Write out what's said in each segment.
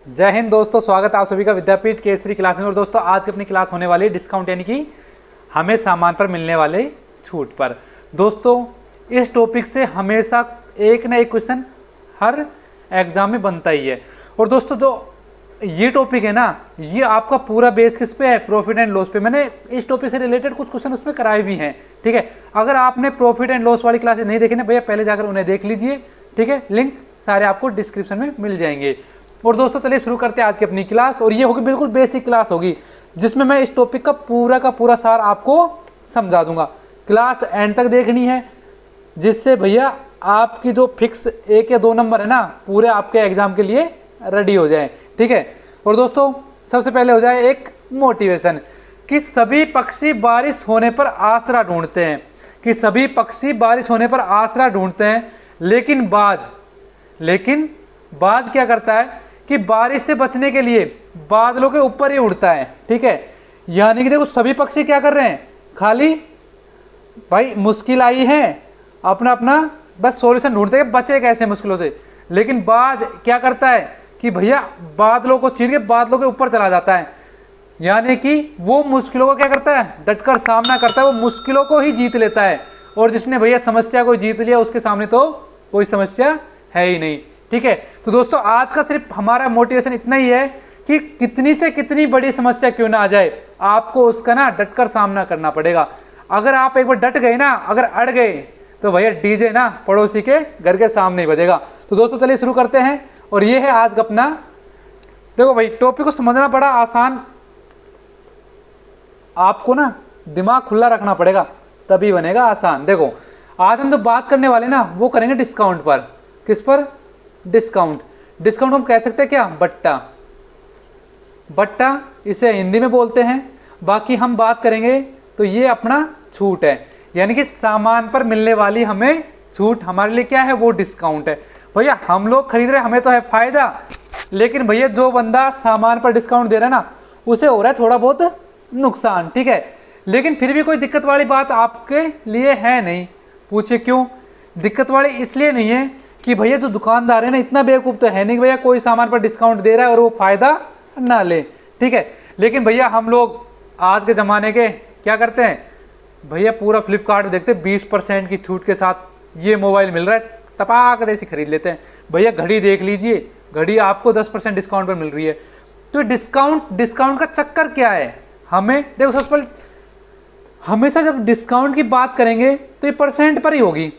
जय हिंद दोस्तों, स्वागत है आप सभी का विद्यापीठ केसरी क्लास में। और दोस्तों आज की अपनी क्लास होने वाली है डिस्काउंट, यानी कि हमें सामान पर मिलने वाले छूट पर। दोस्तों इस टॉपिक से हमेशा एक ना एक क्वेश्चन हर एग्जाम में बनता ही है। और दोस्तों जो ये टॉपिक है ना, ये आपका पूरा बेस किस पे है? प्रॉफिट एंड लॉस पे। मैंने इस टॉपिक से रिलेटेड कुछ क्वेश्चन उसमें कराए भी हैं, ठीक है। अगर आपने प्रॉफिट एंड लॉस वाली क्लासेस नहीं देखी ना भैया, पहले जाकर उन्हें देख लीजिए, ठीक है। लिंक सारे आपको डिस्क्रिप्शन में मिल जाएंगे। और दोस्तों चलिए शुरू करते हैं आज की अपनी क्लास। और ये होगी बिल्कुल बेसिक क्लास होगी, जिसमें मैं इस टॉपिक का पूरा सार आपको समझा दूंगा। क्लास एंड तक देखनी है, जिससे भैया आपकी जो फिक्स 1 या 2 नंबर है ना, पूरे आपके एग्जाम के लिए रेडी हो जाए, ठीक है। और दोस्तों सबसे पहले हो जाए एक मोटिवेशन कि सभी पक्षी बारिश होने पर आसरा ढूंढते हैं, कि सभी पक्षी बारिश होने पर आसरा ढूंढते हैं, लेकिन बाज क्या करता है कि बारिश से बचने के लिए बादलों के ऊपर ही उड़ता है, ठीक है। यानी कि देखो सभी पक्षी क्या कर रहे हैं, खाली भाई मुश्किल आई है, अपना अपना बस सॉल्यूशन ढूंढते हैं बचे कैसे मुश्किलों से। लेकिन बाज क्या करता है कि भैया बादलों को चीर के बादलों के ऊपर चला जाता है, यानी कि वो मुश्किलों को क्या करता है, डटकर सामना करता है, वो मुश्किलों को ही जीत लेता है। और जिसने भैया समस्या को जीत लिया, उसके सामने तो कोई समस्या है ही नहीं, ठीक है। तो दोस्तों आज का सिर्फ हमारा मोटिवेशन इतना ही है कि कितनी से कितनी बड़ी समस्या क्यों ना आ जाए, आपको उसका ना डटकर सामना करना पड़ेगा। अगर आप एक बार डट गए ना, अगर अड़ गए, तो भैया डीजे ना पड़ोसी के घर के सामने ही बजेगा। तो दोस्तों चलिए शुरू करते हैं। और ये है आज का अपना, देखो भाई टॉपिक को समझना बड़ा आसान, आपको ना दिमाग खुला रखना पड़ेगा, तभी बनेगा आसान। देखो आज हम जो बात करने वाले ना, वो करेंगे डिस्काउंट पर। किस पर? डिस्काउंट। डिस्काउंट हम कह सकते हैं क्या? बट्टा, इसे हिंदी में बोलते हैं। बाकी हम बात करेंगे तो ये अपना छूट है, यानी कि सामान पर मिलने वाली हमें छूट, हमारे लिए क्या है, वो डिस्काउंट है। भैया हम लोग खरीद रहे हैं, हमें तो है फायदा, लेकिन भैया जो बंदा सामान पर डिस्काउंट दे रहा है ना, उसे हो रहा है थोड़ा बहुत नुकसान, ठीक है। लेकिन फिर भी कोई दिक्कत वाली बात आपके लिए है नहीं। पूछे क्यों दिक्कत वाली? इसलिए नहीं है कि भैया जो दुकानदार है ना, इतना बेवकूफ़ तो है नहीं भैया कोई सामान पर डिस्काउंट दे रहा है और वो फायदा ना ले, ठीक है। लेकिन भैया हम लोग आज के ज़माने के क्या करते हैं भैया, पूरा फ्लिपकार्ट में देखते हैं 20% की छूट के साथ ये मोबाइल मिल रहा है, तपाक देसी खरीद लेते हैं। भैया घड़ी देख लीजिए, घड़ी आपको 10% डिस्काउंट पर मिल रही है। तो डिस्काउंट का चक्कर क्या है? हमें देखो सबसे पहले, हमेशा जब डिस्काउंट की बात करेंगे तो ये परसेंट पर ही होगी,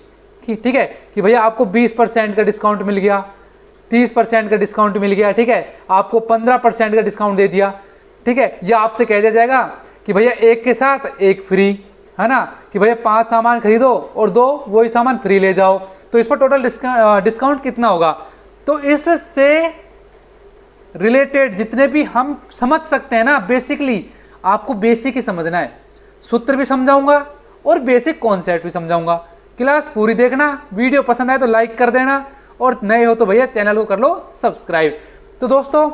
ठीक है। कि भैया आपको 20% का डिस्काउंट मिल गया, 30% का डिस्काउंट मिल गया, ठीक है, आपको 15% का डिस्काउंट दे दिया, ठीक है। या आपसे कह दिया जाएगा कि भैया एक के साथ एक फ्री, है ना, कि भैया 5 सामान खरीदो और 2 वही सामान फ्री ले जाओ। तो इस पर टोटल डिस्काउंट कितना होगा? तो इससे रिलेटेड जितने भी हम समझ सकते हैं ना, बेसिकली आपको बेसिक ही समझना है, सूत्र भी समझाऊंगा और बेसिक कॉन्सेप्ट भी समझाऊंगा। क्लास पूरी देखना, वीडियो पसंद आए तो लाइक कर देना, और नए हो तो भैया चैनल को कर लो सब्सक्राइब। तो दोस्तों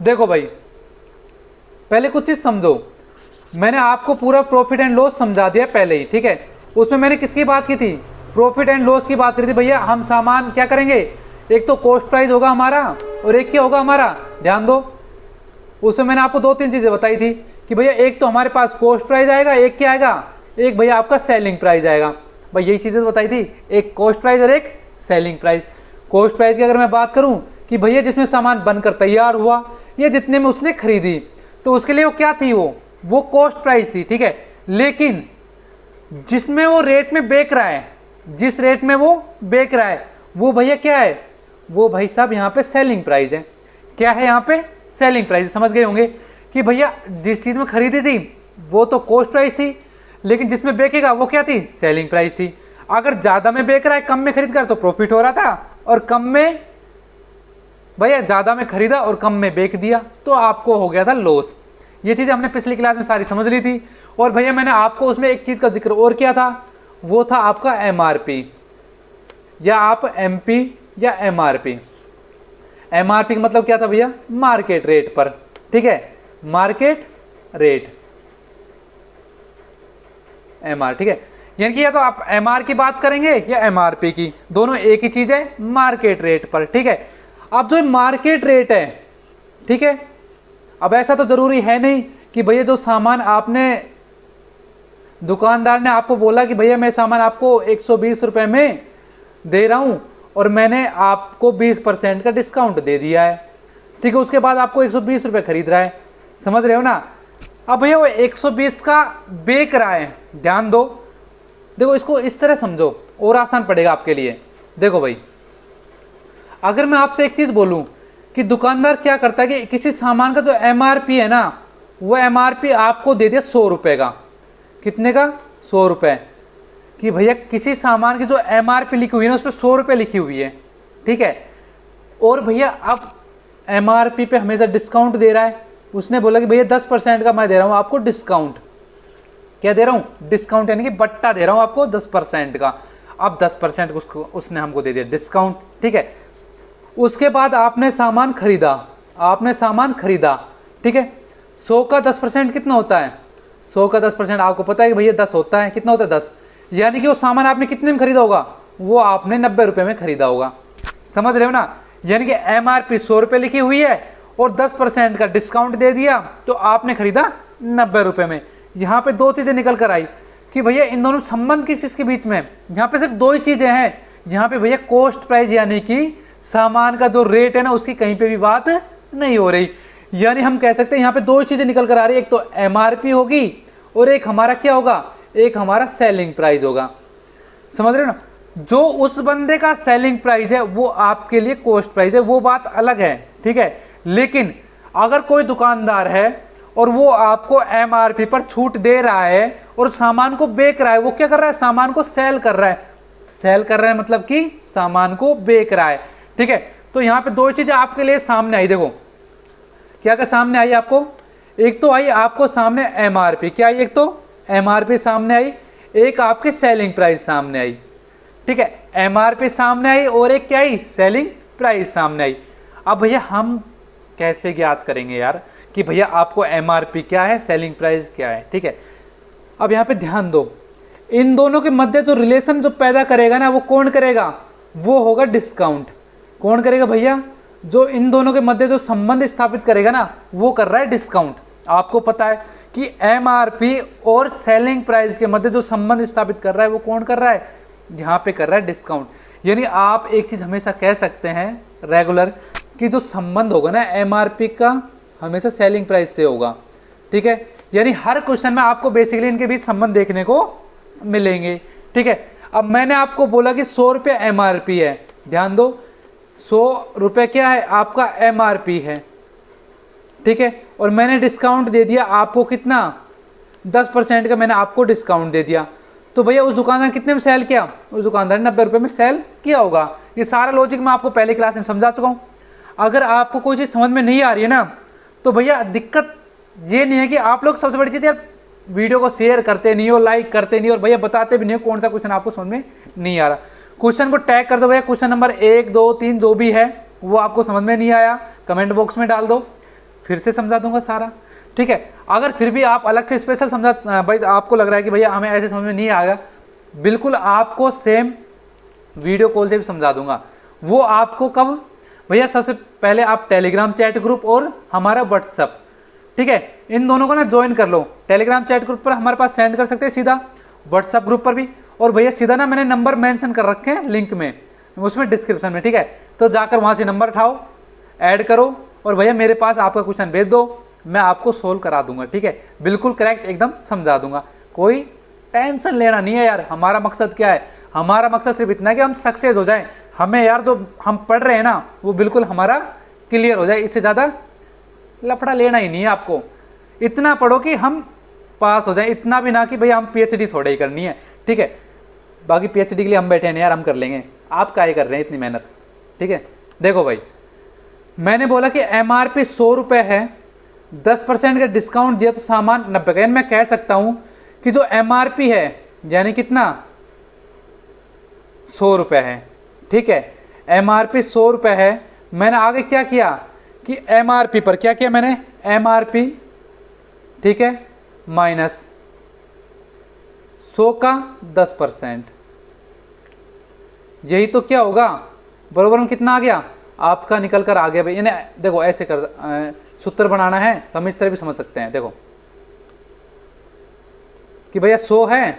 देखो भाई, पहले कुछ चीज़ समझो। मैंने आपको पूरा प्रॉफिट एंड लॉस समझा दिया पहले ही, ठीक है। उसमें मैंने किसकी बात की थी? प्रॉफिट एंड लॉस की बात करी थी। भैया हम सामान क्या करेंगे, एक तो कॉस्ट प्राइस होगा हमारा, और एक क्या होगा हमारा, ध्यान दो। उसमें मैंने आपको 2-3 चीज़ें बताई थी कि भैया एक तो हमारे पास कॉस्ट प्राइस आएगा, एक क्या आएगा, एक भैया आपका सेलिंग प्राइस आएगा। भाई यही चीज़ें बताई थी, एक कॉस्ट प्राइस और एक सेलिंग प्राइस। कॉस्ट प्राइस की अगर मैं बात करूं कि भैया जिसमें सामान बनकर तैयार हुआ या जितने में उसने खरीदी, तो उसके लिए वो क्या थी, वो कॉस्ट प्राइस थी, ठीक है। लेकिन जिसमें वो रेट में बेच रहा है, जिस रेट में वो बेच रहा है, वो भैया क्या है, वो भाई साहब यहाँ पे सेलिंग प्राइस है। क्या है यहाँ पे? Selling price. समझ गए होंगे कि भैया जिस चीज़ में खरीदी थी वो तो कॉस्ट प्राइस थी, लेकिन जिसमें बेचेगा वो क्या थी, सेलिंग प्राइस थी। अगर ज़्यादा में बेच रहा है, कम में खरीद कर, तो प्रॉफिट हो रहा था, और कम में भैया ज़्यादा में खरीदा और कम में बेच दिया तो आपको हो गया था लॉस। ये चीज़ हमने पिछली क्लास में सारी समझ ली थी। और भैया मैंने आपको उसमें एक चीज़ का जिक्र और किया था, वो था आपका MRP, या आप MP या MRP। MRP का मतलब क्या था भैया? मार्केट रेट पर, ठीक है, मार्केट रेट, MR, ठीक है। यानी कि या तो आप MR की बात करेंगे या MRP की, दोनों एक ही चीज़ है, मार्केट रेट पर, ठीक है। अब जो मार्केट रेट है, ठीक है। अब ऐसा तो ज़रूरी है नहीं कि भैया जो सामान आपने, दुकानदार ने आपको बोला कि भैया मैं सामान आपको 120 रुपये में दे रहा हूँ और मैंने आपको 20% का डिस्काउंट दे दिया है, ठीक है, उसके बाद आपको 120 रुपये खरीद रहा है, समझ रहे हो ना। अब भैया वो 120 का बेच रहा है, ध्यान दो, देखो इसको इस तरह समझो और आसान पड़ेगा आपके लिए। देखो भाई, अगर मैं आपसे एक चीज़ बोलूं कि दुकानदार क्या करता है कि किसी सामान का जो MRP है ना, वो MRP आपको दे दिया 100 रुपये का। कितने का? 100 रुपये। कि भैया किसी सामान की जो MRP लिखी हुई है ना, उस पर 100 रुपये लिखी हुई है, ठीक है। और भैया अब MRP पे हमेशा डिस्काउंट दे रहा है, उसने बोला कि भैया 10% का मैं दे रहा हूँ आपको डिस्काउंट। क्या दे रहा हूँ? डिस्काउंट, यानी कि बट्टा दे रहा हूँ आपको 10% का। अब 10% उसने हमको दे दिया डिस्काउंट, ठीक है। उसके बाद आपने सामान खरीदा, ठीक है। 100 का 10% कितना होता है? 100 का 10% आपको पता है कि भैया 10 होता है। कितना होता है? 10। यानी कि वो सामान आपने कितने में खरीदा होगा? वो आपने 90 रुपये में खरीदा होगा, समझ रहे हो ना। यानी कि MRP 100 रुपये लिखी हुई है और 10% का डिस्काउंट दे दिया, तो आपने खरीदा 90 रुपये में। यहाँ पे दो चीज़ें निकल कर आई कि भैया इन दोनों संबंध किस चीज़ के बीच में? यहाँ पे सिर्फ दो ही चीज़ें हैं। यहाँ पे भैया कॉस्ट प्राइस, यानी कि सामान का जो रेट है ना, उसकी कहीं पे भी बात नहीं हो रही। यानी हम कह सकते हैं यहाँ पे दो ही चीज़ें निकल कर आ रही है, एक तो MRP होगी और एक हमारा क्या होगा? एक हमारा सेलिंग प्राइस होगा, समझ रहे हो ना। जो उस बंदे का सेलिंग प्राइस है वो आपके लिए कॉस्ट प्राइस है, वो बात अलग है, ठीक है। लेकिन अगर कोई दुकानदार है और वो आपको MRP पर छूट दे रहा है और सामान को बेच रहा है, वो क्या कर रहा है? सामान को सेल कर रहा है। सेल कर रहा है मतलब कि सामान को बेच रहा है, ठीक है। तो यहाँ पे दो चीज़ें आपके लिए सामने आई। देखो क्या क्या सामने आई आपको? एक तो आई आपको सामने MRP, क्या आई? एक तो MRP सामने आई, एक आपके सेलिंग प्राइस सामने आई, ठीक है। MRP सामने आई और एक क्या आई? सेलिंग प्राइस सामने आई। अब भैया हम कैसे ज्ञात करेंगे यार कि भैया आपको MRP क्या है, सेलिंग प्राइस क्या है, ठीक है। अब यहाँ पे ध्यान दो, इन दोनों के मध्य जो रिलेशन जो पैदा करेगा ना, वो कौन करेगा? वो होगा डिस्काउंट। कौन करेगा भैया? जो इन दोनों के मध्य जो संबंध स्थापित करेगा ना, वो कर रहा है डिस्काउंट। आपको पता है कि MRP और सेलिंग प्राइस के मध्य जो संबंध स्थापित कर रहा है वो कौन कर रहा है? यहाँ पे कर रहा है डिस्काउंट। यानी आप एक चीज़ हमेशा कह सकते हैं रेगुलर कि जो संबंध होगा ना MRP का, हमेशा सेलिंग प्राइस से होगा, ठीक है। यानी हर क्वेश्चन में आपको बेसिकली इनके बीच संबंध देखने को मिलेंगे, ठीक है। अब मैंने आपको बोला कि 100 रुपये MRP है, ध्यान दो, 100 रुपये क्या है? आपका MRP है, ठीक है। और मैंने डिस्काउंट दे दिया आपको कितना? 10% का मैंने आपको डिस्काउंट दे दिया। तो भैया उस दुकानदार कितने में सेल किया? उस दुकानदार ने 90 रुपये में सेल किया होगा। ये सारा लॉजिक मैं आपको पहले क्लास में समझा चुका हूँ। अगर आपको कोई चीज़ समझ में नहीं आ रही है ना, तो भैया दिक्कत ये नहीं है कि आप लोग, सबसे बड़ी चीज़ यार, वीडियो को शेयर करते नहीं हो, लाइक करते नहीं हो, और भैया बताते भी नहीं हो कौन सा क्वेश्चन आपको समझ में नहीं आ रहा। क्वेश्चन को टैग कर दो भैया, क्वेश्चन नंबर 1, 2, 3 जो भी है वो आपको समझ में नहीं आया, कमेंट बॉक्स में डाल दो, फिर से समझा दूंगा सारा, ठीक है। अगर फिर भी आप अलग से स्पेशल समझा, भाई आपको लग रहा है कि भैया हमें ऐसे समझ में नहीं आएगा, बिल्कुल आपको सेम वीडियो कॉल से भी समझा दूंगा। वो आपको कब भैया? सबसे पहले आप टेलीग्राम चैट ग्रुप और हमारा व्हाट्सअप, ठीक है, इन दोनों को ना ज्वाइन कर लो। टेलीग्राम चैट ग्रुप पर हमारे पास सेंड कर सकते हैं सीधा, व्हाट्सअप ग्रुप पर भी, और भैया सीधा ना मैंने नंबर मेंशन कर रखे हैं लिंक में, उसमें डिस्क्रिप्शन में, ठीक है। तो जाकर वहाँ से नंबर उठाओ, ऐड करो और भैया मेरे पास आपका क्वेश्चन भेज दो, मैं आपको सोल्व करा दूंगा, ठीक है। बिल्कुल करेक्ट एकदम समझा दूंगा, कोई टेंशन लेना नहीं है यार। हमारा मकसद क्या है? हमारा मकसद सिर्फ इतना है कि हम सक्सेस हो जाएं। हमें यार जो हम पढ़ रहे हैं ना, वो बिल्कुल हमारा क्लियर हो जाए, इससे ज़्यादा लफड़ा लेना ही नहीं है आपको। इतना पढ़ो कि हम पास हो जाए, इतना भी ना कि भैया हम PhD थोड़ा ही करनी है, ठीक है। बाकी PhD के लिए हम बैठे हैं यार, हम कर लेंगे, आप काहे कर रहे हैं इतनी मेहनत, ठीक है। देखो भाई, मैंने बोला कि MRP 100 रुपये है, 10% का डिस्काउंट दिया तो सामान 90 का। यानी मैं कह सकता हूँ कि जो MRP है यानी कितना? 100 रुपये है, ठीक है। MRP 100 रुपये है। मैंने आगे क्या किया कि MRP पर क्या किया मैंने? MRP, ठीक है, माइनस 100 का 10%, यही तो क्या होगा? बराबर में कितना आ गया? आपका निकल कर आ गया भाई। यानी देखो ऐसे कर सूत्र बनाना है तो हम इस तरह भी समझ सकते हैं। देखो कि भैया 100 है,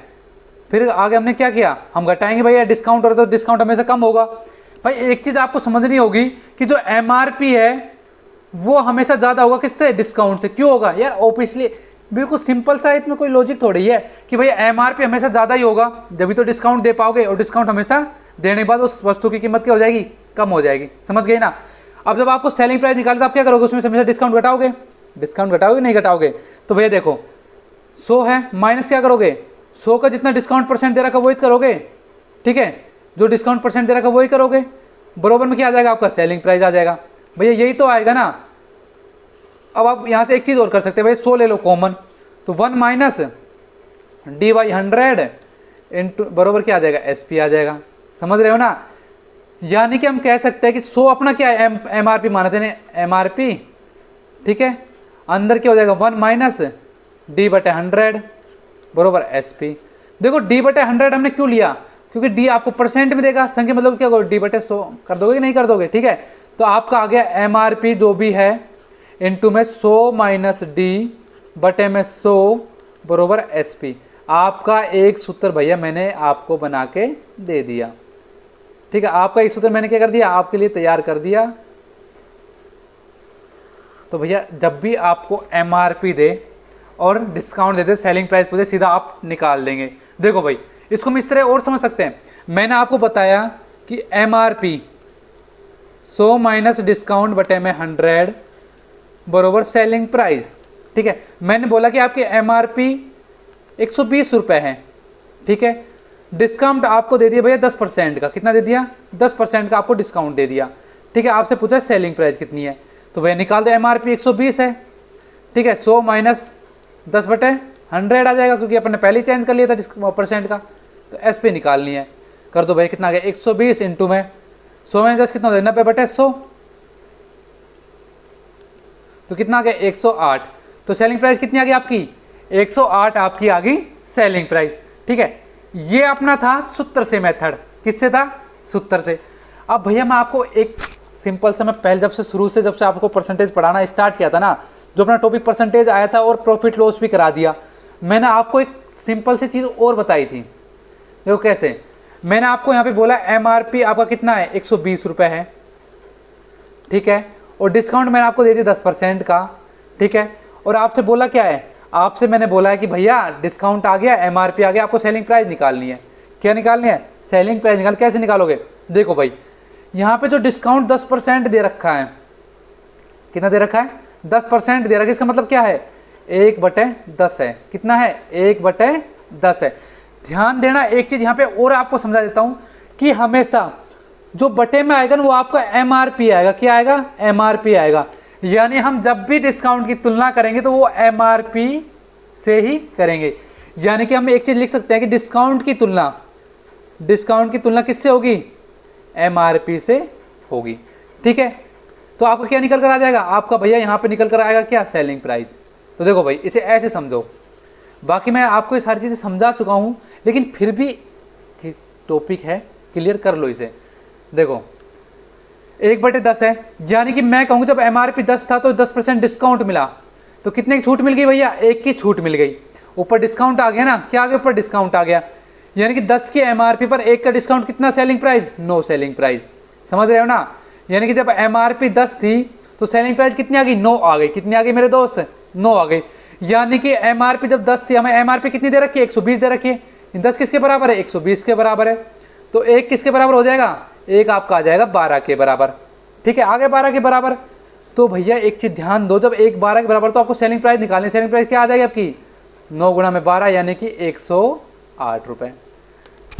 फिर आगे हमने क्या किया, हम घटाएंगे भैया डिस्काउंट हो रहा है तो डिस्काउंट हमेशा कम होगा। भाई एक चीज आपको समझनी होगी कि जो एमआरपी है वो हमेशा ज्यादा होगा किससे, डिस्काउंट से। क्यों होगा यार, ऑब्वियसली बिल्कुल सिंपल सा, इसमें कोई लॉजिक थोड़ी है कि भैया एमआरपी हमेशा ज्यादा ही होगा, जब भी तो डिस्काउंट दे पाओगे, और डिस्काउंट हमेशा देने के बाद उस वस्तु की कीमत क्या हो जाएगी, कम हो जाएगी। समझ गए ना। अब जब आपको सेलिंग प्राइस निकालना तो आप क्या करोगे, उसमें से हमेशा डिस्काउंट घटाओगे, डिस्काउंट घटाओगे नहीं घटाओगे। तो भैया देखो 100 है, माइनस क्या करोगे, 100 का जितना डिस्काउंट परसेंट दे रखा वही करोगे, ठीक है, जो डिस्काउंट परसेंट दे रखा वही करोगे, बरोबर में क्या आ जाएगा आपका, सेलिंग प्राइस आ जाएगा। भैया यही तो आएगा ना। अब आप यहाँ से एक चीज़ और कर सकते हैं, भाई 100 ले लो कॉमन, तो 1 माइनस dy100 इंटू बरोबर क्या आ जाएगा, SP आ जाएगा। समझ रहे हो ना। यानी कि हम कह सकते हैं कि 100 अपना क्या है, MRP माना थे MRP, ठीक है, अंदर क्या हो जाएगा 1 माइनस d/100 बरोबर SP। देखो d/100 हमने क्यों लिया, क्योंकि d आपको परसेंट में देगा, संख्या मतलब क्या d/100 कर दोगे कि नहीं कर दोगे, ठीक है। तो आपका आ गया MRP जो भी है इंटू में 100 माइनस d/100 बरोबर SP। आपका एक सूत्र भैया मैंने आपको बना के दे दिया, ठीक है, आपका एक सूत्र मैंने क्या कर दिया, आपके लिए तैयार कर दिया। तो भैया जब भी आपको MRP दे और डिस्काउंट दे दे, सेलिंग प्राइस पूछे, सीधा आप निकाल देंगे। देखो भाई इसको हम इस तरह और समझ सकते हैं। मैंने आपको बताया कि MRP 100 माइनस डिस्काउंट बटे में 100 बरोबर सेलिंग प्राइस, ठीक है। मैंने बोला कि आपकी MRP 120 रुपये है, ठीक है, डिस्काउंट आपको दे दिया भैया 10% का, कितना दे दिया, 10% का आपको डिस्काउंट दे दिया, ठीक है। आपसे पूछा सेलिंग प्राइस कितनी है, तो भैया निकाल दो, MRP 120 है, ठीक है, 100 माइनस 10/100 आ जाएगा, क्योंकि अपने पहले ही चेंज कर लिया था परसेंट का। तो SP निकालनी है, कर दो भाई, कितना आ गया 120 इंटू में 100 में 10 कितना हो जाएगा 90/100, तो कितना आ गया 108। तो सेलिंग प्राइस कितनी आ गई आपकी 108 आपकी आ गई सेलिंग प्राइस, ठीक है। ये अपना था सूत्र से मेथड, किससे था, सूत्र से। अब भैया मैं आपको एक सिंपल सा, मैं पहले जब से आपको परसेंटेज पढ़ाना स्टार्ट किया था ना, जो अपना टॉपिक परसेंटेज आया था और प्रॉफिट लॉस भी करा दिया, मैंने आपको एक सिंपल सी चीज़ और बताई थी। देखो कैसे, मैंने आपको यहाँ पे बोला MRP आपका कितना है 120 रुपये है, ठीक है, और डिस्काउंट मैंने आपको दे दिया 10% का, ठीक है। और आपसे बोला क्या है, आपसे मैंने बोला है कि भैया डिस्काउंट आ गया, MRP आ गया, आपको सेलिंग प्राइस निकालनी है। क्या निकालनी है, सेलिंग प्राइस निकाल। कैसे निकालोगे, देखो भाई यहाँ पे जो डिस्काउंट 10% दे रखा है, कितना दे रखा है 10% दे रखा है, इसका मतलब क्या है 1/10 है, कितना है 1/10 है। ध्यान देना एक चीज यहाँ पे और आपको समझा देता हूँ कि हमेशा जो बटे में आएगा ना वो आपका MRP आएगा, क्या आएगा MRP आएगा। यानी हम जब भी डिस्काउंट की तुलना करेंगे तो वो MRP से ही करेंगे। यानी कि हम एक चीज लिख सकते हैं कि डिस्काउंट की तुलना किससे होगी, MRP से होगी, ठीक है। तो आपका क्या निकल कर आ जाएगा, आपका भैया यहाँ पे निकल कर आएगा क्या, सेलिंग प्राइस। तो देखो भाई इसे ऐसे समझो, बाकी मैं आपको ये सारी चीज़ें समझा चुका हूँ, लेकिन फिर भी टॉपिक है, क्लियर कर लो इसे। देखो 1/10 है, यानी कि मैं कहूँगा जब MRP 10 था तो 10% डिस्काउंट मिला, तो कितने की छूट मिल गई भैया, 1 की छूट मिल गई। ऊपर डिस्काउंट आ गया ना, क्या आ गया, ऊपर डिस्काउंट आ गया, यानी कि 10 की MRP पर 1 का डिस्काउंट, कितना सेलिंग प्राइस, 9 सेलिंग प्राइस। समझ रहे हो ना। यानी कि जब MRP 10 थी तो सेलिंग प्राइस कितनी आ गई, 9 आ गई। कितनी आ गई मेरे दोस्त, 9 आ गई। यानी कि MRP जब 10 थी, हमें MRP कितनी दे रखी है, 120 दे रखी है। 10 किसके बराबर है, 120 के बराबर है। तो 1 किसके बराबर हो जाएगा, 1 आपका आ जाएगा 12 के बराबर, ठीक है, आगे 12 के बराबर। तो भैया एक चीज ध्यान दो, जब 1 12 के बराबर तो आपको सेलिंग प्राइस निकालनी, सेलिंग प्राइस क्या आ जाएगी आपकी 9 गुणा में 12 यानी कि 108 रुपये।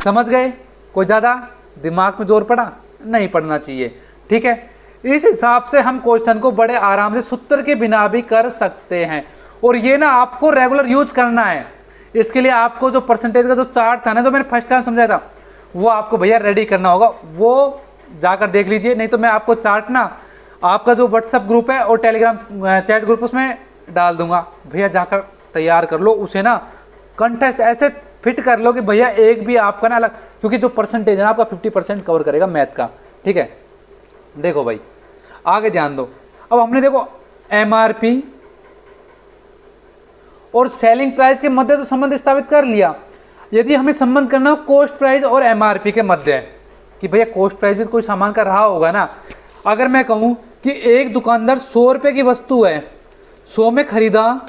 समझ गए, कोई ज़्यादा दिमाग में जोर पड़ा, नहीं पड़ना चाहिए, ठीक है। इस हिसाब से हम क्वेश्चन को बड़े आराम से सूत्र के बिना भी कर सकते हैं, और ये ना आपको रेगुलर यूज करना है। इसके लिए आपको जो परसेंटेज का जो चार्ट था ना, जो मैंने फर्स्ट टाइम समझाया था, वो आपको भैया रेडी करना होगा, वो जाकर देख लीजिए। नहीं तो मैं आपको चार्ट ना आपका जो व्हाट्सएप ग्रुप है और टेलीग्राम चैट ग्रुप उसमें डाल दूंगा, भैया जाकर तैयार कर लो उसे ना, कंटेस्ट ऐसे फिट कर लो कि भैया एक भी आपका ना अलग, क्योंकि जो परसेंटेज है ना आपका 50% कवर करेगा मैथ का, ठीक है। देखो भाई आगे ध्यान दो, अब हमने देखो एमआरपी और सेलिंग प्राइस के मध्य तो संबंध स्थापित कर लिया। यदि हमें संबंध करना हो कॉस्ट प्राइस और एमआरपी के मध्य, कि भैया कॉस्ट प्राइस भी तो कोई सामान का रहा होगा ना। अगर मैं कहूँ कि एक दुकानदार 100 रुपये की वस्तु है, 100 में खरीदा,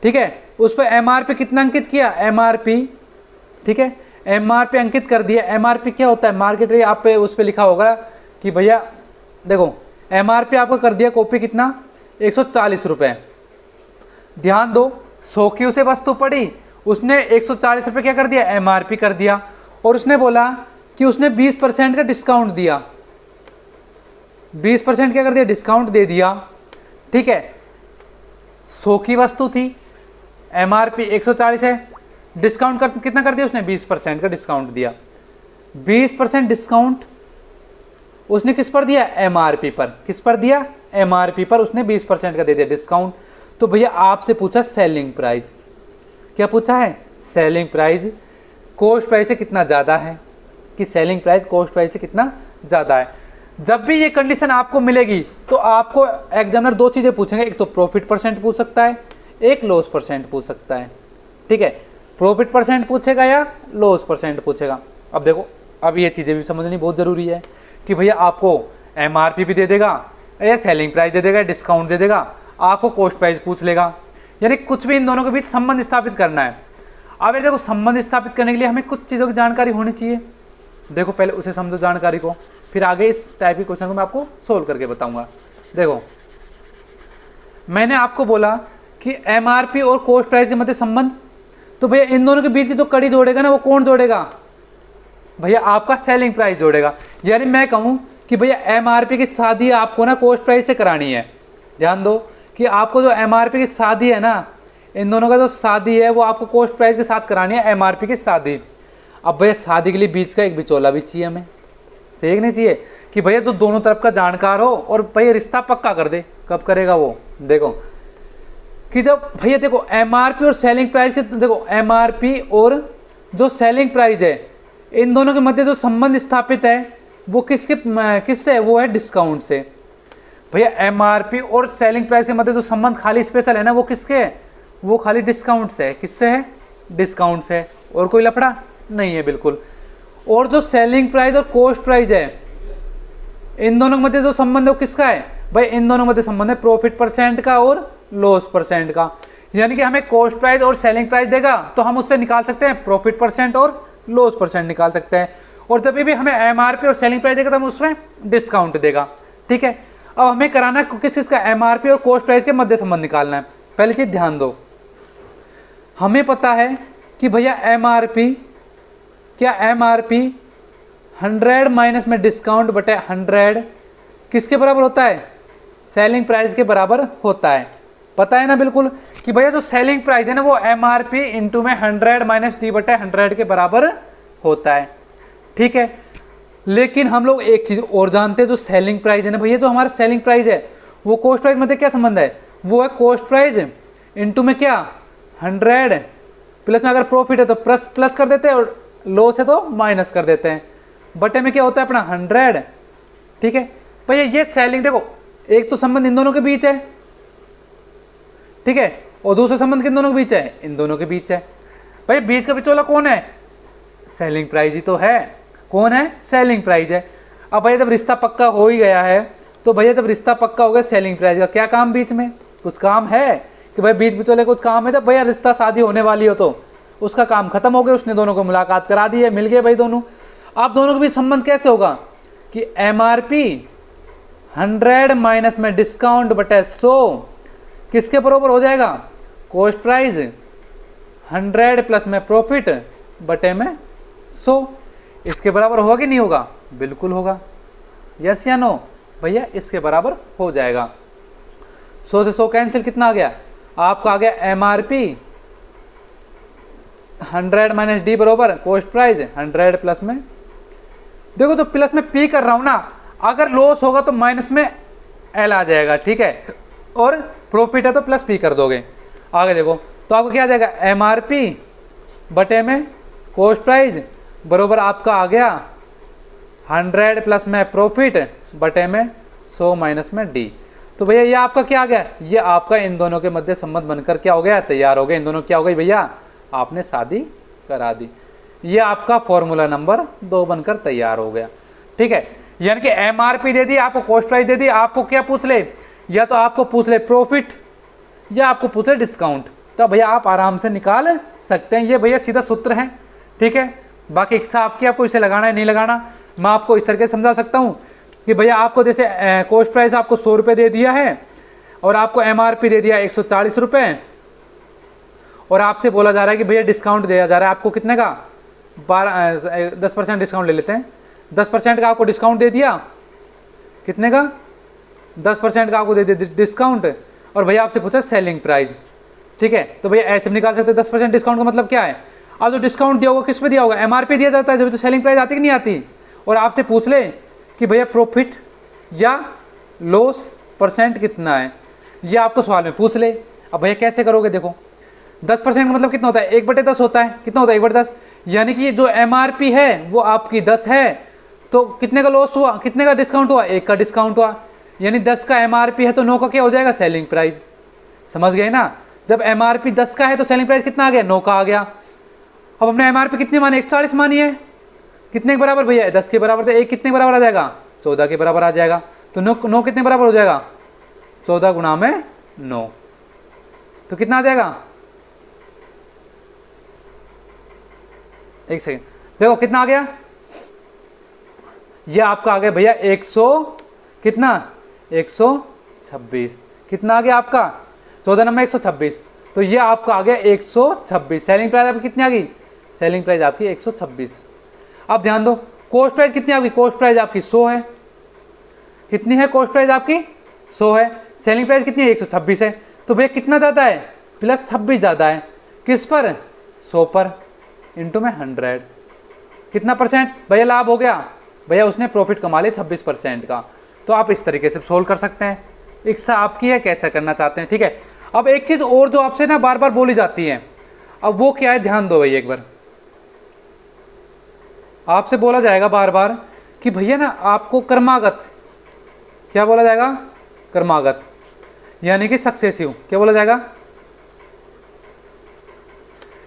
ठीक है, उस पर एमआरपी कितना अंकित किया, एमआरपी, ठीक है, एमआरपी अंकित कर दिया। एमआरपी क्या होता है, मार्केट रेट, आप पे उस पर लिखा होगा कि भैया देखो एमआरपी आपको कर दिया कॉपी कितना, 140 रुपये। ध्यान दो 100 की उसे वस्तु पड़ी, उसने 140 रुपये क्या कर दिया, एमआरपी कर दिया, और उसने बोला कि उसने 20% का डिस्काउंट दिया, 20% क्या कर दिया, डिस्काउंट दे दिया, ठीक है। 100 की वस्तु थी, एमआरपी 140 है, डिस्काउंट कर कितना कर दिया उसने, 20% का डिस्काउंट दिया। 20% डिस्काउंट उसने किस पर दिया, एमआरपी पर। किस पर दिया, एमआरपी पर उसने 20% का दे दिया डिस्काउंट। तो भैया आपसे पूछा सेलिंग प्राइस, क्या पूछा है, सेलिंग प्राइस कॉस्ट प्राइस से कितना ज़्यादा है, कि सेलिंग प्राइस कॉस्ट प्राइस से कितना ज़्यादा है। जब भी ये कंडीशन आपको मिलेगी तो आपको एग्जामिनर दो चीज़ें पूछेंगे, एक तो प्रॉफिट परसेंट पूछ सकता है, एक लॉस परसेंट पूछ सकता है, ठीक है। प्रॉफिट परसेंट पूछेगा या लॉस परसेंट पूछेगा। अब देखो अब ये चीज़ें भी समझनी बहुत ज़रूरी है कि भैया आपको एमआरपी भी दे देगा या सेलिंग प्राइस दे देगा, डिस्काउंट दे देगा, आपको कॉस्ट प्राइस पूछ लेगा, यानी कुछ भी इन दोनों के बीच संबंध स्थापित करना है। अब ये देखो संबंध स्थापित करने के लिए हमें कुछ चीज़ों की जानकारी होनी चाहिए। देखो पहले उसे समझो जानकारी को, फिर आगे इस टाइप के क्वेश्चन को मैं आपको सोल्व करके बताऊंगा। देखो मैंने आपको बोला कि एमआरपी और कॉस्ट प्राइस के मध्य संबंध, तो भैया इन दोनों के बीच की जो कड़ी जोड़ेगा ना वो कौन जोड़ेगा, भैया आपका सेलिंग प्राइस जोड़ेगा। यानी मैं कहूँ कि भैया एमआरपी की शादी आपको ना कॉस्ट प्राइस से करानी है। ध्यान दो कि आपको जो एमआरपी की शादी है ना, इन दोनों का जो शादी है वो आपको कॉस्ट प्राइस के साथ करानी है, एमआरपी की शादी। अब भैया शादी के लिए बीच का एक बिचौला भी चाहिए हमें, चाहिए कि नहीं चाहिए, कि भैया जो दोनों तरफ का जानकार हो और भैया रिश्ता पक्का कर दे। कब करेगा वो, देखो कि जब भैया देखो एमआरपी और सेलिंग प्राइस के, देखो एमआरपी और जो सेलिंग प्राइस है इन दोनों के मध्य जो संबंध स्थापित है वो किससे है, वो है डिस्काउंट से। भैया एमआरपी और सेलिंग प्राइस के मध्य जो संबंध खाली स्पेशल है ना वो किसके है, वो खाली डिस्काउंट से है। किससे है, डिस्काउंट से, और कोई लफड़ा नहीं है बिल्कुल। और जो सेलिंग प्राइस और कॉस्ट प्राइस है इन दोनों के मध्य जो संबंध है वो किसका है, भाई इन दोनों के मध्य संबंध है प्रॉफिट परसेंट का और लॉस परसेंट का। यानी कि हमें कॉस्ट प्राइस और सेलिंग प्राइस देगा तो हम उससे निकाल सकते हैं प्रॉफिट परसेंट और लॉस परसेंट निकाल सकते हैं, और जब भी हमें एमआरपी और सेलिंग प्राइस देगा तो हम उसमें डिस्काउंट देगा, ठीक है। अब हमें कराना किस किस का, एमआरपी और कॉस्ट प्राइस के मध्य संबंध निकालना है। पहली चीज ध्यान दो, हमें पता है कि भैया एमआरपी, क्या एमआरपी 100 माइनस में डिस्काउंट बटे 100 किसके बराबर होता है, सेलिंग प्राइस के बराबर होता है। पता है ना बिल्कुल कि भैया जो सेलिंग प्राइस है ना वो एमआरपी इंटू में 100 माइनस डी बटे 100 के बराबर होता है, ठीक है। लेकिन हम लोग एक चीज और जानते हैं, जो सेलिंग प्राइस है ना भैया, जो हमारा सेलिंग प्राइस है वो कॉस्ट प्राइस में क्या संबंध है, वो है कॉस्ट प्राइस इंटू में क्या 100 प्लस में अगर प्रॉफिट है तो प्लस कर देते हैं और लॉस है तो माइनस कर देते हैं, बटे में क्या होता है अपना 100, ठीक है। भैया ये सेलिंग देखो एक तो संबंध इन दोनों के बीच है, ठीक है, और दूसरा संबंध किन दोनों के बीच है, इन दोनों के बीच है। भैया बीच का बिचौला कौन है, सेलिंग प्राइस ही तो है। कौन है, सेलिंग प्राइस है। अब भैया जब रिश्ता पक्का हो ही गया है तो भैया जब रिश्ता पक्का हो गया सेलिंग प्राइस का क्या काम, बीच में कुछ काम है कि भाई बीच बिचौले कुछ काम है। जब भैया रिश्ता शादी होने वाली हो तो उसका काम खत्म हो गया, उसने दोनों को मुलाकात करा दी है, मिल गए भाई दोनों। आप दोनों के बीच संबंध कैसे होगा कि एमआरपी 100 माइनस में डिस्काउंट बटे 100 किसके बराबर हो जाएगा, कॉस्ट प्राइस 100 प्लस में प्रॉफिट बटे में 100, इसके बराबर होगा कि नहीं होगा, बिल्कुल होगा। यस या नो, भैया इसके बराबर हो जाएगा। 100 से 100 कैंसिल, कितना आ गया आपका, आ गया एमआरपी 100 माइनस डी बराबर कॉस्ट प्राइस 100 प्लस में, देखो तो प्लस में पी कर रहा हूं ना, अगर लॉस होगा तो माइनस में एल आ जाएगा, ठीक है, और प्रॉफिट है तो प्लस पी कर दोगे। आगे देखो तो आपको क्या आ जाएगा, एमआरपी बटे में कॉस्ट प्राइस बरोबर आपका आ गया 100 प्लस में प्रॉफिट बटे में 100 माइनस में डी। तो भैया ये आपका क्या आ गया, ये आपका इन दोनों के मध्य संबंध बनकर क्या हो गया, तैयार हो गया। इन दोनों क्या हो गई भैया, आपने शादी करा दी। ये आपका फॉर्मूला नंबर 2 बनकर तैयार हो गया। ठीक है, यानी कि एमआरपी दे दी, आपको कॉस्ट प्राइस दे दी, आपको क्या पूछ ले, या तो आपको पूछ ले प्रॉफिट या आपको पूछ ले डिस्काउंट, तो भैया आप आराम से निकाल सकते हैं। ये भैया सीधा सूत्र है। ठीक है, बाकी इच्छा आपकी, आपको इसे लगाना है नहीं लगाना, मैं आपको इस तरीके से समझा सकता हूँ कि भैया आपको जैसे कॉस्ट प्राइस आपको 100 रुपये दे दिया है और आपको एमआरपी दे दिया 140 रुपये, और आपसे बोला जा रहा है कि भैया डिस्काउंट दिया जा रहा है आपको कितने का, 10% डिस्काउंट ले लेते हैं, 10% का आपको डिस्काउंट दे दिया, कितने का, 10% का आपको दे दिया डिस्काउंट, और भैया आपसे पूछा सेलिंग प्राइस। ठीक है, तो भैया ऐसे भी निकाल सकते हैं 10% डिस्काउंट का मतलब क्या है, अब जो डिस्काउंट दिया होगा किस पे दिया होगा, एमआरपी दिया जाता है, जब तो सेलिंग प्राइस आती कि नहीं आती, और आपसे पूछ ले कि भैया प्रॉफिट या लॉस परसेंट कितना है, ये आपको सवाल में पूछ ले। अब भैया कैसे करोगे, देखो 10% का मतलब कितना होता है, 1/10 होता है, कितना होता है 1/10, यानी कि जो एमआरपी है वो आपकी 10 है, तो कितने का लॉस हुआ, कितने का डिस्काउंट हुआ, 1 का डिस्काउंट हुआ, यानी 10 का एमआरपी है तो 9 का क्या हो जाएगा, सेलिंग प्राइस। समझ गए ना, जब एमआरपी 10 का है तो सेलिंग प्राइस कितना आ गया, 9 का आ गया। अब हमने एमआरपी कितनी मानी, 140 मानी है, कितने के बराबर भैया, 10 के बराबर, तो 1 कितने के बराबर आ जाएगा, 14 के बराबर आ जाएगा, तो 9 कितने बराबर हो जाएगा, 14 गुणा में 9, तो कितना आ जाएगा, एक सेकेंड, देखो कितना आ गया, ये आपका आ गया भैया 100 कितना, 126, कितना आ गया आपका, 14 नंबर 126, तो ये आपका आ गया 126। सेलिंग प्राइस आपकी कितनी आ गई, सेलिंग प्राइस आपकी 126। अब ध्यान दो, कॉस्ट प्राइस कितनी आपकी, कॉस्ट प्राइस आपकी 100 है, कितनी है कॉस्ट प्राइस आपकी 100 है, सेलिंग प्राइस कितनी है 126 है, तो भैया कितना ज़्यादा है, +26 ज़्यादा है, किस पर, 100 पर, इंटू में 100, कितना परसेंट भैया लाभ हो गया, भैया उसने प्रॉफिट कमा लिया 26% का। तो आप इस तरीके से सोल्व कर सकते हैं, इच्छा आपकी है कैसा करना चाहते हैं। ठीक है, अब एक चीज़ और जो आपसे ना बार बार बोली जाती है, अब वो क्या है, ध्यान दो भैया एक बार, आपसे बोला जाएगा बार बार कि भैया ना आपको कर्मागत, क्या बोला जाएगा, कर्मागत, यानी कि सक्सेसिव, क्या बोला जाएगा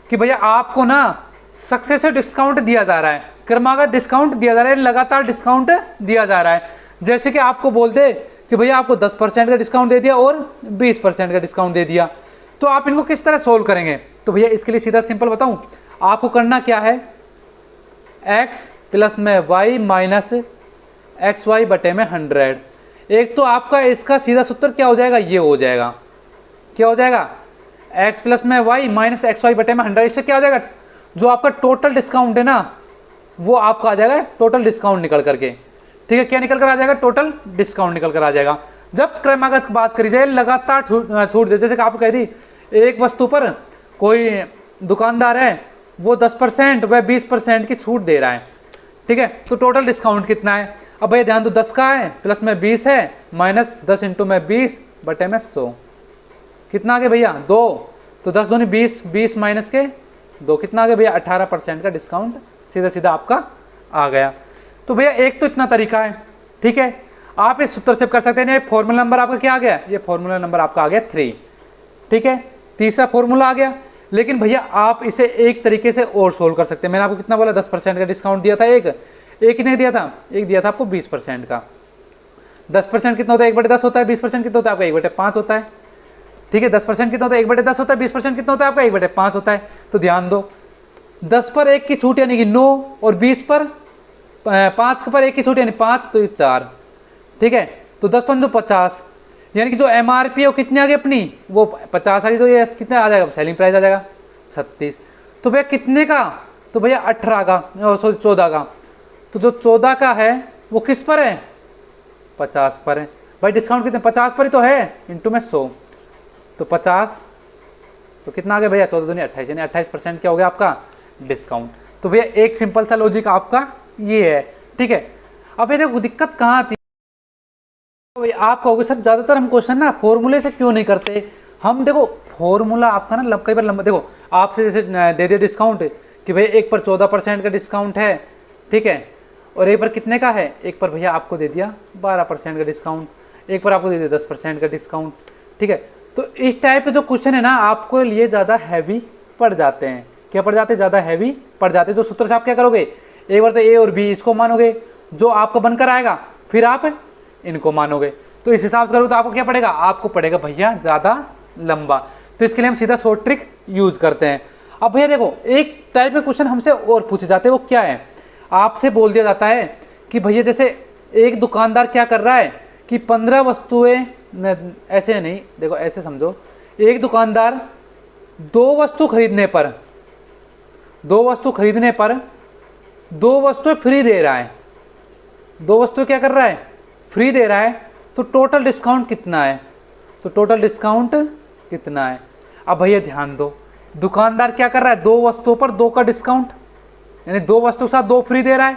कि भैया आपको ना सक्सेसिव डिस्काउंट दिया जा रहा है, क्रमागत डिस्काउंट दिया जा रहा है, लगातार डिस्काउंट दिया जा रहा है। जैसे कि आपको बोल दे कि भैया आपको 10% का डिस्काउंट दे दिया और 20% का डिस्काउंट दे दिया, तो आप इनको किस तरह सोल्व करेंगे, तो भैया इसके लिए सीधा सिंपल बताऊं, आपको करना क्या है, x प्लस में y माइनस XY बटे में 100। एक तो आपका इसका सीधा सूत्र क्या हो जाएगा, ये हो जाएगा, क्या हो जाएगा, x प्लस में y माइनस XY बटे में 100। इससे क्या हो जाएगा, जो आपका टोटल डिस्काउंट है ना वो आपका आ जाएगा टोटल डिस्काउंट निकल करके। ठीक है, क्या निकल कर आ जाएगा, टोटल डिस्काउंट निकल कर आ जाएगा। जब क्रमागत बात करी जाए, लगातार छूट दे, जैसे कि आप कह दी एक वस्तु पर कोई दुकानदार है वो 10% वह 20% की छूट दे रहा है, ठीक है, तो टोटल डिस्काउंट कितना है, अब भैया ध्यान दो 10 का है प्लस में 20 है माइनस 10 इंटू में 20 बटे में 100, कितना आ गया भैया 2, तो 10 दूनी 20, 20 माइनस के 2 कितना आ गया भैया 18% का डिस्काउंट सीधा सीधा आपका आ गया। तो भैया एक तो इतना तरीका है, ठीक है, आप इस सूत्र से कर सकते हैं। फॉर्मूला नंबर आपका क्या आ गया, ये फॉर्मूला नंबर आपका आ गया 3, ठीक है, तीसरा फॉर्मूला आ गया। लेकिन भैया आप इसे एक तरीके से और सोल्व कर सकते हैं। मैंने आपको कितना बोला 10% का डिस्काउंट दिया था, एक कितने दिया था, एक दिया था आपको 20% का। 10% कितना होता है 1/10 होता है, 20% कितना होता है आपका 1/5 होता है, ठीक है, 10% कितना होता है 1/10 होता है, 20% कितना होता है आपका 1/5 होता है। तो ध्यान दो 10 पर 1 की छूट यानी कि 9 और 20 पर 5 पर 1 की छूट यानी 5 तो 4, ठीक है, तो 10 5 50 यानी कि जो एमआरपी है वो कितनी आ गई अपनी, वो 50 आ गई, तो ये कितना आ जाएगा सेलिंग प्राइस आ जाएगा 36। तो भैया कितने का, तो भैया 18 का, सॉरी 14 का, तो जो 14 का है वो किस पर है 50 पर है। भाई डिस्काउंट कितने 50 पर ही तो है, इंटू में 100, तो 50 तो कितना आ गया भैया 14 दूनी 28 यानी 28% क्या हो गया आपका डिस्काउंट। तो भैया एक सिंपल सा लॉजिक आपका ये है, ठीक है। अब ये देखो दिक्कत कहाँ आती है, तो आप कहोगे सर ज़्यादातर हम क्वेश्चन ना फॉर्मूले से क्यों नहीं करते। हम देखो फॉर्मूला आपका ना कई बार लंबा, देखो आपसे जैसे दे दिया डिस्काउंट कि भाई एक पर 14% का डिस्काउंट है, ठीक है, और एक पर कितने का है, एक पर भैया आपको दे दिया 12% का डिस्काउंट, एक पर आपको दे दिया 10% का डिस्काउंट। ठीक है, तो इस टाइप के जो क्वेश्चन है ना आपको लिए ज़्यादा हैवी पड़ जाते हैं। क्या पड़ जाते हैं, ज़्यादा हैवी पड़ जाते हैं। तो सूत्र से आप क्या करोगे, एक बार तो ए और बी इसको मानोगे, जो आपका बनकर आएगा फिर आप इनको मानोगे। तो इस हिसाब से करोगे तो आपको क्या पड़ेगा, आपको पड़ेगा भैया ज़्यादा लंबा। तो इसके लिए हम सीधा शॉर्ट ट्रिक यूज करते हैं। अब भैया देखो एक टाइप के क्वेश्चन हमसे और पूछे जाते हैं, वो क्या है, आपसे बोल दिया जाता है कि भैया जैसे एक दुकानदार क्या कर रहा है कि 15 वस्तुएं, ऐसे नहीं, देखो ऐसे समझो, एक दुकानदार दो वस्तु खरीदने पर दो वस्तुएं फ्री दे रहा है, दो वस्तुएं क्या कर रहा है, फ्री दे रहा है। तो टोटल डिस्काउंट कितना है, तो टोटल डिस्काउंट कितना है। अब भैया ध्यान दो, दुकानदार क्या कर रहा है, दो वस्तुओं पर दो का डिस्काउंट, यानी दो वस्तु के साथ दो फ्री दे रहा है।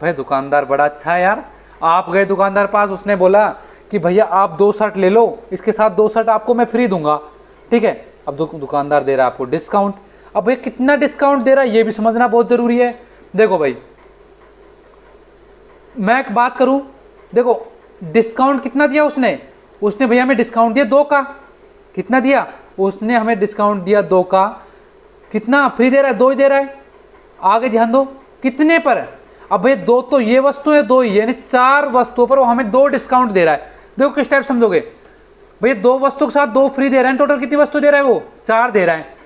भाई दुकानदार बड़ा अच्छा है यार, आप गए दुकानदार पास, उसने बोला कि भैया आप 2 शर्ट ले लो, इसके साथ 2 शर्ट आपको मैं फ्री दूंगा। ठीक है, अब दुकानदार दे रहा है आपको डिस्काउंट। अब भैया कितना डिस्काउंट दे रहा है ये भी समझना बहुत जरूरी है। देखो भाई मैं एक बात करूं, देखो डिस्काउंट कितना दिया उसने भैया हमें डिस्काउंट दिया 2 का, कितना दिया, उसने हमें डिस्काउंट दिया 2 का, कितना फ्री दे रहा है, 2 ही दे रहा है। आगे ध्यान दो कितने पर, अब भैया 2 तो ये वस्तु है, 2 ही, यानी 4 वस्तुओं पर वो हमें 2 डिस्काउंट दे रहा है। देखो किस टाइप समझोगे, भैया 2 वस्तु के साथ 2 फ्री दे रहा है, टोटल कितनी वस्तु दे रहा है, वो 4 दे रहा है।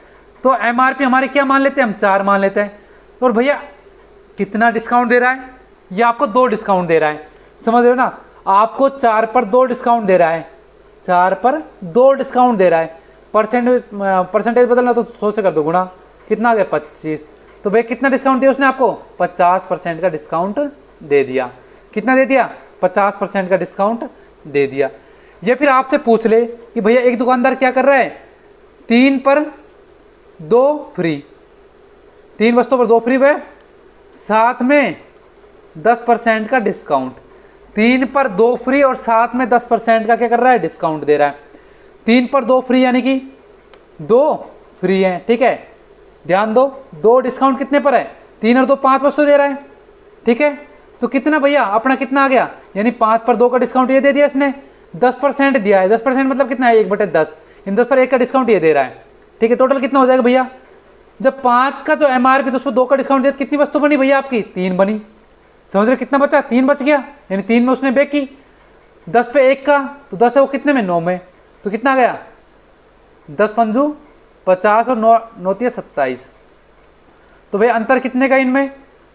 तो एमआरपी हमारी क्या मान लेते हैं, हम 4 मान लेते हैं। और भैया कितना डिस्काउंट दे रहा है, ये आपको 2 डिस्काउंट दे रहा है, समझ रहे हो ना, आपको 4 पर 2 डिस्काउंट दे रहा है, 4 पर 2 डिस्काउंट दे रहा है। परसेंटेज बदलना तो 100 से कर दो गुणा, कितना आ गया 25। तो भैया कितना डिस्काउंट दिया उसने आपको, 50% का डिस्काउंट दे दिया। कितना दे दिया, 50% का डिस्काउंट दे दिया। ये फिर आपसे पूछ ले कि भैया एक दुकानदार क्या कर रहा है, 3 पर 2 फ्री, 3 वस्तुओं पर 2 फ्री है, साथ में 10% का डिस्काउंट, 3 पर 2 फ्री और साथ में 10% का क्या कर रहा है, डिस्काउंट दे रहा है। 3 पर 2 फ्री यानी कि 2 फ्री है। ठीक है, ध्यान दो 2 डिस्काउंट कितने पर है, 3 और 2 5 वस्तु दे रहा है। ठीक है, तो कितना भैया अपना कितना आ गया, यानी 5 पर 2 का डिस्काउंट ये दे दिया इसने, 10% दिया है, 10% मतलब कितना है, 1/10, इन 10 पर 1 का डिस्काउंट ये दे रहा है। ठीक है, टोटल कितना हो जाएगा भैया, जब 5 का जो एमआरपी तो उसमें 2 का डिस्काउंट दिया, कितनी वस्तु बनी भैया आपकी, 3 बनी। समझ रहे कितना बचा, 3 बच गया, यानी 3 में उसने बेक की, 10 पे 1 का, तो 10 है वो कितने में, 9 में, तो कितना आ गया, 10 पंजू 50 और 9 27। तो भैया अंतर कितने का इनमें,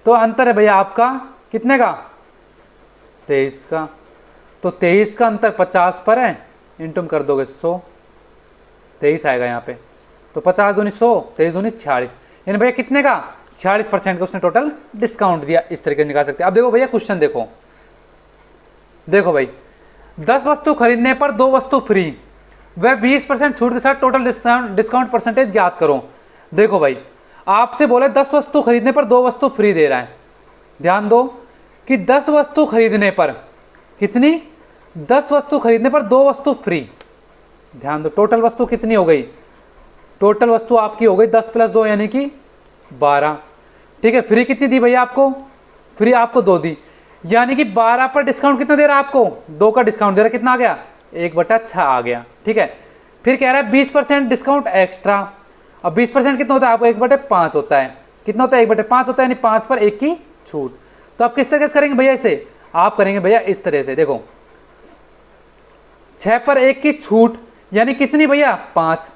तो अंतर है भैया आपका कितने का, 23 का। तो 23 का अंतर 50 पर है, इंटू कर दोगे 100, 23 आएगा यहाँ पे। तो 50 दूनी 100, 23 दूनी 46, यानी भैया कितने का, 46% का उसने टोटल डिस्काउंट दिया। इस तरीके से निकाल सकते हैं। अब देखो भैया क्वेश्चन देखो भाई 10 वस्तु खरीदने पर 2 वस्तु फ्री, वह 20% छूट के साथ टोटल डिस्काउंट परसेंटेज ज्ञात करो। देखो भाई आपसे बोले 10 वस्तु खरीदने पर 2 वस्तु फ्री दे रहा है। ध्यान दो कि 10 वस्तु खरीदने पर कितनी, 10 वस्तु खरीदने पर 2 वस्तु फ्री। ध्यान दो टोटल वस्तु कितनी हो गई, टोटल वस्तु आपकी हो गई 10 + 2 यानी कि 12। ठीक है, फ्री कितनी दी भैया आपको, फ्री आपको 2 दी, यानी कि 12 पर डिस्काउंट कितना दे रहा है आपको, 2 का डिस्काउंट दे रहा है, कितना आ गया, 1/6 आ गया। ठीक है, फिर कह रहा है 20% डिस्काउंट एक्स्ट्रा। अब 20% कितना होता है आपको, 1/5 होता है, कितना होता है, 1/5 होता है, यानी 5 पर 1 की छूट। तो आप किस तरह से करेंगे भैया इसे, आप करेंगे भैया इस तरह से, देखो 6 पर 1 की छूट यानी कितनी भैया, 5।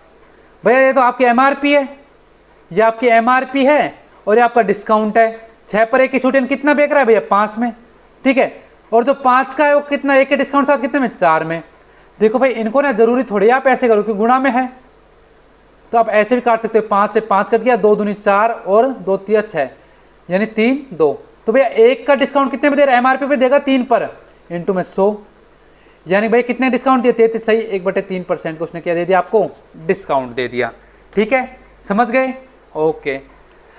भैया ये तो आपकी एमआरपी है, ये आपकी एमआरपी है और ये आपका डिस्काउंट है। 6 पर 1 की छूट यानी कितना बेच रहा है भैया, 5 में। ठीक है, और जो 5 का है वो कितना, 1 के डिस्काउंट साथ कितने में, 4 में। देखो भाई इनको ना जरूरी थोड़ी आप ऐसे करो कि गुणा में है, तो आप ऐसे भी काट सकते हो, 5 से 5 कट गया, 2 दूनी 4 और 2 तिया 6 यानी 3 2। तो भैया 1 का डिस्काउंट कितने में दे रहा है, एमआरपी पे देगा 3 पर, इंटू में 100, यानी भाई कितने डिस्काउंट दिए, 33 सही, 1/3% को उसने क्या दे दिया आपको, डिस्काउंट दे दिया। ठीक है, समझ गए, ओके।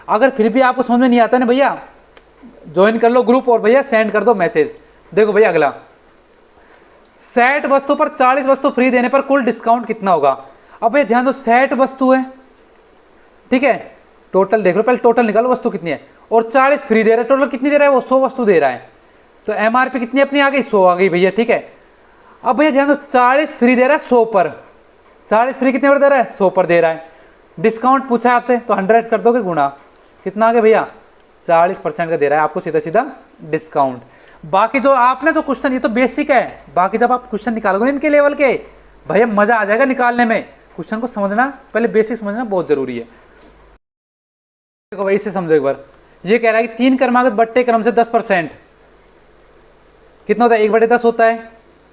अगर फिर भी आपको समझ में नहीं आता ना भैया, ज्वाइन कर लो ग्रुप और भैया सेंड कर दो मैसेज। देखो भैया अगला, 60 वस्तु पर 40 वस्तु फ्री देने पर कुल डिस्काउंट कितना होगा। अब भैया ध्यान दो 60 वस्तु है, ठीक है, टोटल देख लो, पहले टोटल निकालो वस्तु कितनी है, और 40 फ्री दे रहा है। टोटल कितनी दे रहा है वो, 100 वस्तु दे रहा है। तो एमआरपी कितनी अपनी आ गई, 100 आ गई भैया, ठीक है। अब भैया ध्यान दो, 40 फ्री दे रहा है 100 पर, 40 फ्री कितने पर दे रहा है, 100 पर दे रहा है। डिस्काउंट पूछा है आपसे तो 100 कर दोगे गुणा, कितना आ गया भैया, 40% का दे रहा है आपको सीधा सीधा डिस्काउंट। बाकी जो आपने जो क्वेश्चन, ये तो बेसिक है, बाकी जब आप क्वेश्चन निकालोगे इनके लेवल के, भैया मजा आ जाएगा निकालने में। क्वेश्चन को समझना, पहले बेसिक समझना बहुत जरूरी है। देखो भाई इसे समझो एक बार, ये कह रहा है कि 3 क्रमागत बट्टे क्रम से 10% कितना होता है, 1/10 होता है।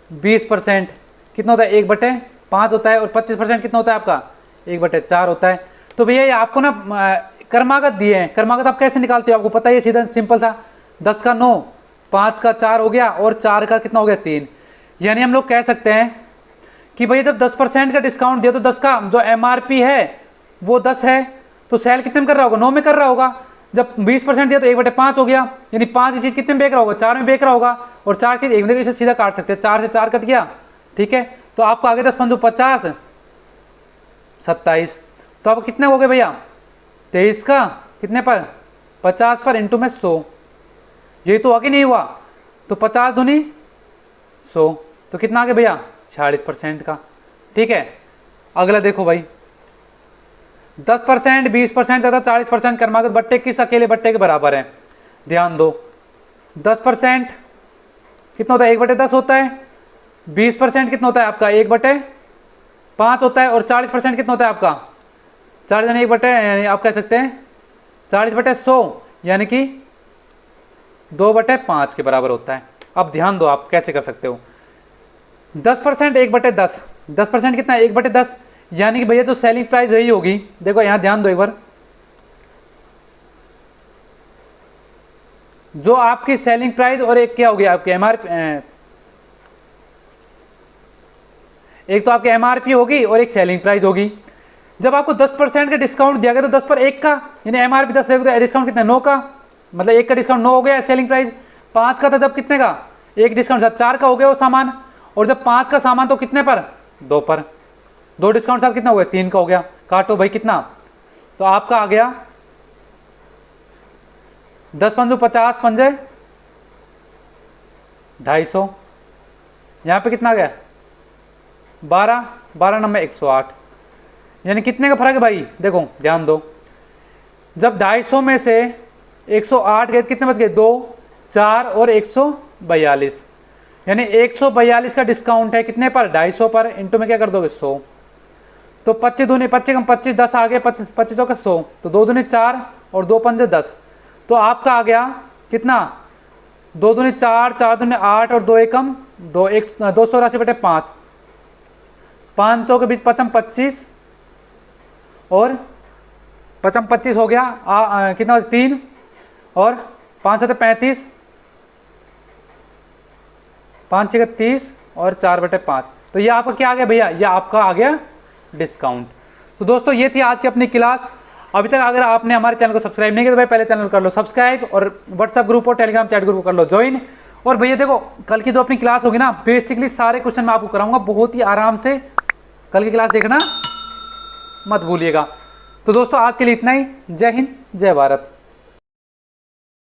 20% कितना होता है, 1/5 होता है। और 25% कितना होता है आपका, 1/4 होता है। तो भैया ये आपको ना क्रमागत दिए हैं, क्रमागत आप कैसे निकालते हो आपको पता है, ये सीधा सिंपल सा, 10 का 9, 5 का 4 हो गया, और 4 का कितना हो गया 3। यानी हम लोग कह सकते हैं कि भैया जब 10% का डिस्काउंट दिया तो 10 का जो एमआरपी है वो 10 है, तो सेल कितने में कर रहा होगा, 9 में कर रहा होगा। जब 20% दिया तो 1/5 हो गया, यानी 5 की चीज कितने में बेच रहा होगा, 4 में बेच रहा होगा। और 4 चीज एक इसे सीधा काट सकते हैं, 4 से 4 कट गया, ठीक है। तो आपको आगे 10 5 50 27, तो आप कितने हो गए भैया, 23 का कितने पर, 50 पर इंटू में 100, यही तो आगे नहीं हुआ। तो 50 दूनी 100, तो कितना आ गया भैया, 40% का, ठीक है। अगला देखो भाई, 10%, 20% तथा 40% क्रमागत बट्टे किस अकेले बट्टे के बराबर है। ध्यान दो, 10% कितना होता है, 1/10 होता है। 20% कितना होता है आपका, 1/5 होता है। और 40% कितना होता है आपका, 4 यानी 1/, यानी आप कह सकते हैं 40/100, यानी कि 2/5 के बराबर होता है। अब ध्यान दो आप कैसे कर सकते हो, 10% 1/10, 10% कितना है, 1/10, यानी कि भैया जो सेलिंग प्राइस रही होगी, देखो यहां ध्यान दो एक बार, जो आपकी सेलिंग प्राइस और एक क्या होगी आपकी एमआरपी, एक तो आपकी एमआरपी होगी और एक सेलिंग प्राइस होगी। जब आपको 10% का डिस्काउंट दिया गया तो 10 पर 1 का, यानी एमआरपी 10 रहेगा तो डिस्काउंट कितना, 9 का, मतलब 1 का डिस्काउंट 9 हो गया सेलिंग प्राइस। 5 का था जब कितने का, 1 डिस्काउंट साथ 4 का हो गया वो सामान। और जब 5 का सामान तो कितने पर, 2 पर, 2 डिस्काउंट साथ कितना हो गया, 3 का हो गया। काटो भाई कितना, तो आपका आ गया 10 पंजो 50 पंजे 250, यहाँ पे कितना आ गया 12, 12 नंबर 108, यानी कितने का फर्क है भाई। देखो ध्यान दो, जब 250 में से 108 गए कितने बच गए, 2, 4 और 142, यानी 142 का डिस्काउंट है कितने पर, 250 पर, इंटू में क्या कर दोगे 100। तो 25 दूनी 25 कम 25 10 आ गए, 25 का 100, तो 2 दूनी 4 और 2 पंजे 10, तो आपका आ गया कितना, 2 दूनी 4, 4 दूनी 8 और 2 एकम 2, 280/5, 500 के बीच 55 25 और 55 25 हो गया, कितना 3 और 5 7 35, 5 6 30 और 4/5, तो ये आपका क्या आ गया भैया, ये आपका आ गया डिस्काउंट। तो दोस्तों ये थी आज की अपनी क्लास। अभी तक अगर आपने हमारे चैनल को सब्सक्राइब नहीं किया तो भाई पहले चैनल कर लो सब्सक्राइब, और व्हाट्सएप ग्रुप और टेलीग्राम चैट ग्रुप को कर लो ज्वाइन। और भैया देखो कल की जो अपनी क्लास होगी ना, बेसिकली सारे क्वेश्चन मैं आपको कराऊंगा बहुत ही आराम से, कल की क्लास देखना मत भूलिएगा। तो दोस्तों आज के लिए इतना ही, जय हिंद जय भारत।